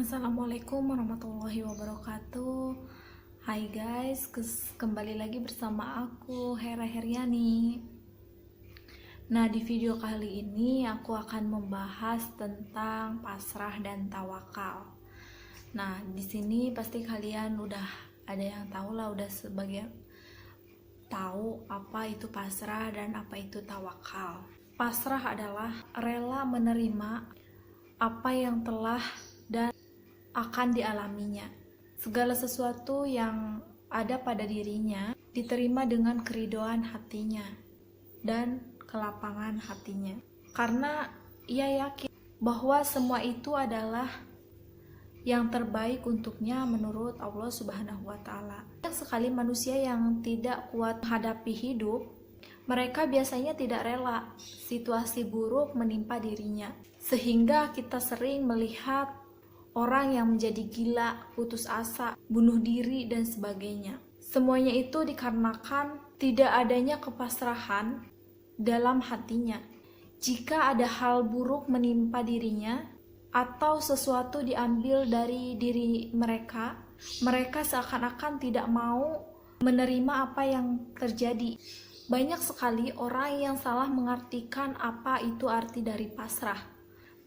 Assalamualaikum warahmatullahi wabarakatuh. Hai guys, kembali lagi bersama aku Hera Heriani. Nah, di video kali ini aku akan membahas tentang pasrah dan tawakal. Nah, di sini pasti kalian udah ada yang tahu lah, udah sebagian tahu apa itu pasrah dan apa itu tawakal. Pasrah adalah rela menerima apa yang telah dan akan dialaminya. Segala sesuatu yang ada pada dirinya diterima dengan keridoan hatinya dan kelapangan hatinya. Karena ia yakin bahwa semua itu adalah yang terbaik untuknya menurut Allah Subhanahu wa Ta'ala. Banyak sekali manusia yang tidak kuat menghadapi hidup, mereka biasanya tidak rela situasi buruk menimpa dirinya, sehingga kita sering melihat orang yang menjadi gila, putus asa, bunuh diri, dan sebagainya. Semuanya itu dikarenakan tidak adanya kepasrahan dalam hatinya. Jika ada hal buruk menimpa dirinya, atau sesuatu diambil dari diri mereka, mereka seakan-akan tidak mau menerima apa yang terjadi. Banyak sekali orang yang salah mengartikan apa itu arti dari pasrah.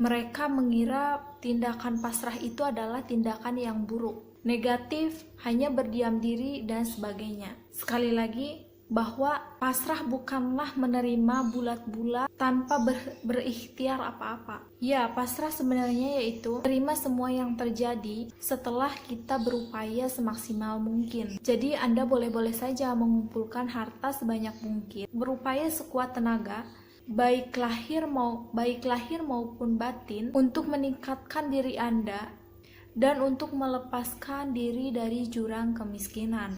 Mereka mengira tindakan pasrah itu adalah tindakan yang buruk, negatif, hanya berdiam diri, dan sebagainya. Sekali lagi, bahwa pasrah bukanlah menerima bulat-bulat tanpa berikhtiar apa-apa. Ya, pasrah sebenarnya yaitu terima semua yang terjadi setelah kita berupaya semaksimal mungkin. Jadi Anda boleh-boleh saja mengumpulkan harta sebanyak mungkin, berupaya sekuat tenaga, baik lahir maupun batin, untuk meningkatkan diri Anda dan untuk melepaskan diri dari jurang kemiskinan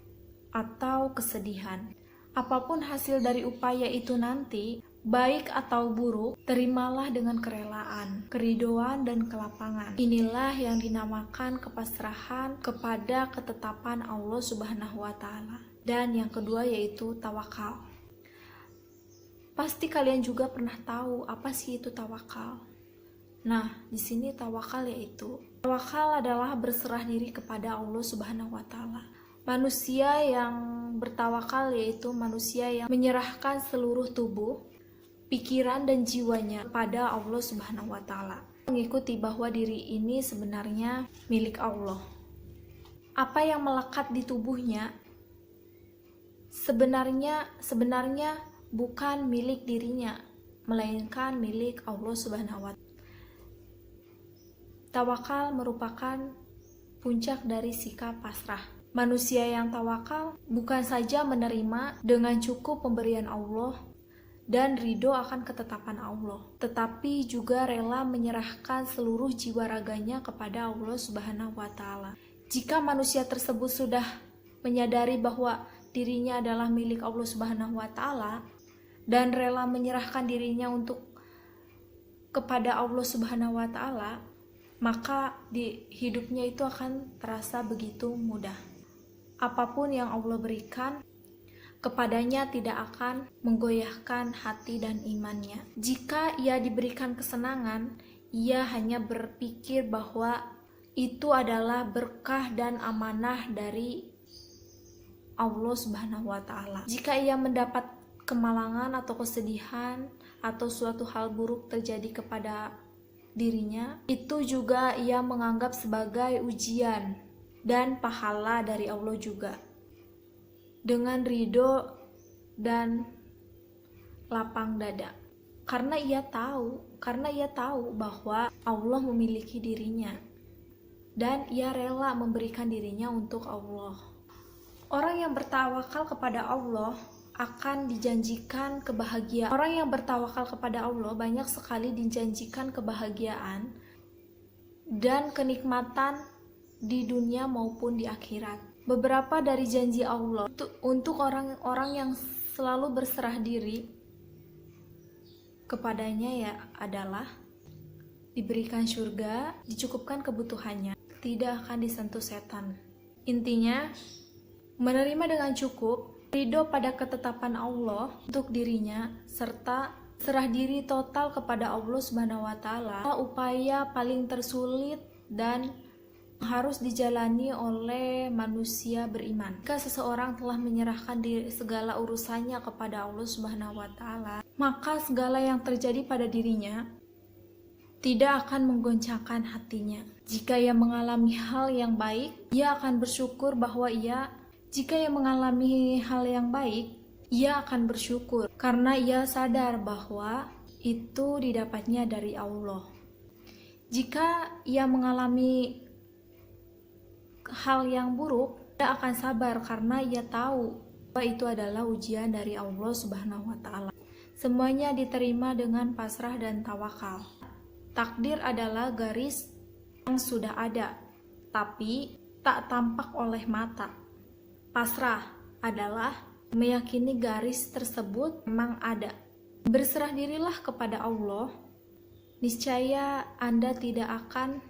atau kesedihan. Apapun hasil dari upaya itu nanti, baik atau buruk, terimalah dengan kerelaan, keridoan, dan kelapangan. Inilah yang dinamakan kepasrahan kepada ketetapan Allah Subhanahu wa Ta'ala. Dan yang kedua yaitu tawakal. Pasti kalian juga pernah tahu apa sih itu tawakal. Nah, di sini tawakal adalah berserah diri kepada Allah Subhanahu wa Ta'ala. Manusia yang bertawakal yaitu manusia yang menyerahkan seluruh tubuh, pikiran, dan jiwanya kepada Allah Subhanahu wa Ta'ala. Mengikuti bahwa diri ini sebenarnya milik Allah. Apa yang melekat di tubuhnya sebenarnya bukan milik dirinya, melainkan milik Allah Subhanahu wa Ta'ala. Tawakal merupakan puncak dari sikap pasrah. Manusia yang tawakal bukan saja menerima dengan cukup pemberian Allah dan ridho akan ketetapan Allah, tetapi juga rela menyerahkan seluruh jiwa raganya kepada Allah Subhanahu wa Ta'ala. Jika manusia tersebut sudah menyadari bahwa dirinya adalah milik Allah Subhanahu wa Ta'ala dan rela menyerahkan dirinya kepada Allah Subhanahu wa Ta'ala, maka di hidupnya itu akan terasa begitu mudah. Apapun yang Allah berikan kepadanya tidak akan menggoyahkan hati dan imannya. Jika ia diberikan kesenangan, ia hanya berpikir bahwa itu adalah berkah dan amanah dari Allah Subhanahu wa Ta'ala. Jika ia mendapat kemalangan atau kesedihan atau suatu hal buruk terjadi kepada dirinya, itu juga ia menganggap sebagai ujian dan pahala dari Allah juga, dengan ridho dan lapang dada, karena ia tahu bahwa Allah memiliki dirinya dan ia rela memberikan dirinya untuk Allah. Orang yang bertawakal kepada Allah akan dijanjikan kebahagiaan. Orang yang bertawakal kepada Allah banyak sekali dijanjikan kebahagiaan dan kenikmatan di dunia maupun di akhirat. Beberapa dari janji Allah untuk orang-orang yang selalu berserah diri kepadanya ya adalah diberikan surga, dicukupkan kebutuhannya, tidak akan disentuh setan. Intinya, menerima dengan cukup, ridho pada ketetapan Allah untuk dirinya, serta serah diri total kepada Allah Subhanahu wa Ta'ala, upaya paling tersulit dan harus dijalani oleh manusia beriman. Jika seseorang telah menyerahkan segala urusannya kepada Allah Subhanahu wa Ta'ala, maka segala yang terjadi pada dirinya tidak akan menggoncangkan hatinya. Jika ia mengalami hal yang baik, ia akan bersyukur bahwa jika ia mengalami hal yang baik, ia akan bersyukur karena ia sadar bahwa itu didapatnya dari Allah. Jika ia mengalami hal yang buruk, ia akan sabar karena ia tahu bahwa itu adalah ujian dari Allah Subhanahu wa Ta'ala. Semuanya diterima dengan pasrah dan tawakal. Takdir adalah garis yang sudah ada, tapi tak tampak oleh mata. Pasrah adalah meyakini garis tersebut memang ada. Berserah dirilah kepada Allah, niscaya Anda tidak akan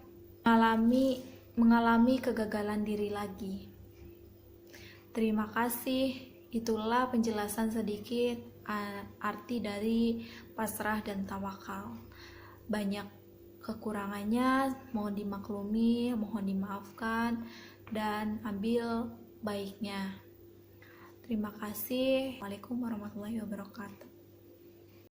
mengalami kegagalan diri lagi. Terima kasih, itulah penjelasan sedikit arti dari pasrah dan tawakal. Banyak kekurangannya, mohon dimaklumi, mohon dimaafkan, dan ambil baiknya. Terima kasih. Assalamualaikum warahmatullahi wabarakatuh.